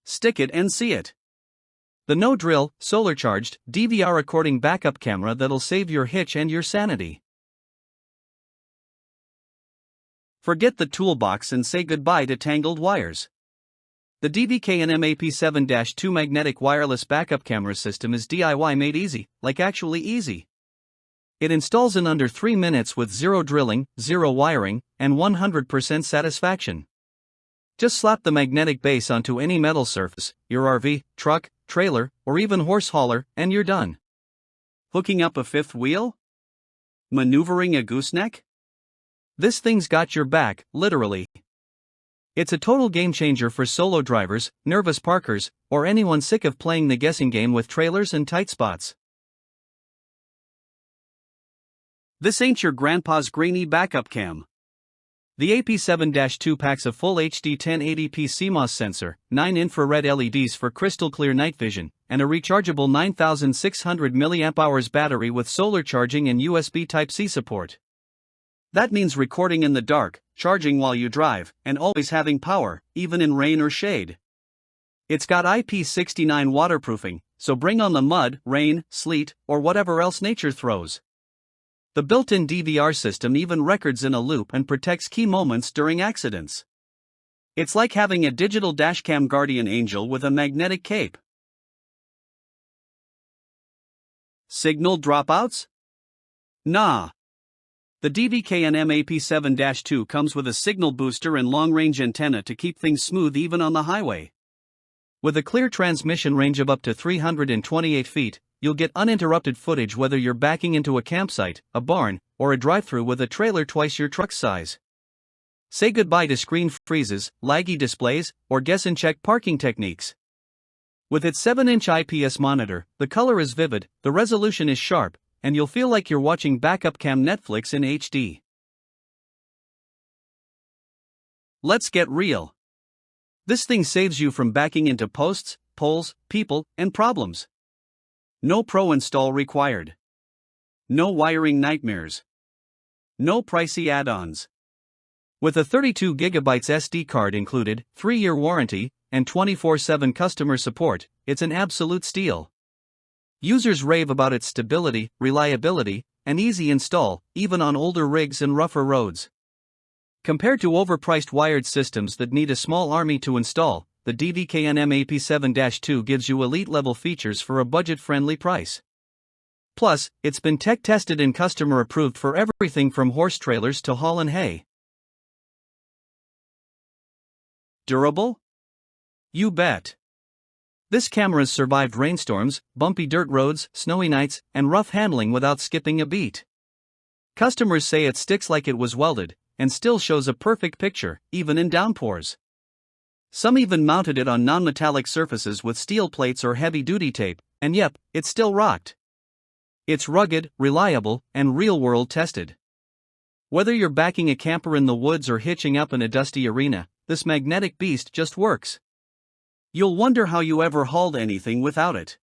stick it and see it. The no-drill, solar-charged, DVR-recording backup camera that'll save your hitch and your sanity. Forget the toolbox and say goodbye to tangled wires. The DVKNM AP7-2 magnetic wireless backup camera system is DIY made easy, like actually easy. It installs in under 3 minutes with zero drilling, zero wiring, and 100% satisfaction. Just slap the magnetic base onto any metal surface, your RV, truck, trailer, or even horse hauler, and you're done. Hooking up a fifth wheel? Maneuvering a gooseneck? This thing's got your back, literally. It's a total game changer for solo drivers, nervous parkers, or anyone sick of playing the guessing game with trailers and tight spots. This ain't your grandpa's grainy backup cam. The AP7-2 packs a full HD 1080p CMOS sensor, 9 infrared LEDs for crystal clear night vision, and a rechargeable 9600 mAh battery with solar charging and USB Type-C support. That means recording in the dark, charging while you drive, and always having power, even in rain or shade. It's got IP69 waterproofing, so bring on the mud, rain, sleet, or whatever else nature throws. The built-in DVR system even records in a loop and protects key moments during accidents. It's like having a digital dashcam guardian angel with a magnetic cape. Signal dropouts? Nah. The DVKNM AP7-2 comes with a signal booster and long-range antenna to keep things smooth even on the highway. With a clear transmission range of up to 328 feet, you'll get uninterrupted footage whether you're backing into a campsite, a barn, or a drive-thru with a trailer twice your truck's size. Say goodbye to screen freezes, laggy displays, or guess-and-check parking techniques. With its 7-inch IPS monitor, the color is vivid, the resolution is sharp, and you'll feel like you're watching backup cam Netflix in HD. Let's get real. This thing saves you from backing into posts, poles, people, and problems. No pro install required. No wiring nightmares. No pricey add-ons. With a 32GB SD card included, 3-year warranty, and 24/7 customer support, it's an absolute steal. Users rave about its stability, reliability, and easy install, even on older rigs and rougher roads. Compared to overpriced wired systems that need a small army to install, the DVKNM AP7-2 gives you elite-level features for a budget-friendly price. Plus, it's been tech-tested and customer-approved for everything from horse trailers to hauling hay. Durable? You bet. This camera's survived rainstorms, bumpy dirt roads, snowy nights, and rough handling without skipping a beat. Customers say it sticks like it was welded, and still shows a perfect picture, even in downpours. Some even mounted it on non-metallic surfaces with steel plates or heavy-duty tape, and yep, it still rocked. It's rugged, reliable, and real-world tested. Whether you're backing a camper in the woods or hitching up in a dusty arena, this magnetic beast just works. You'll wonder how you ever hauled anything without it.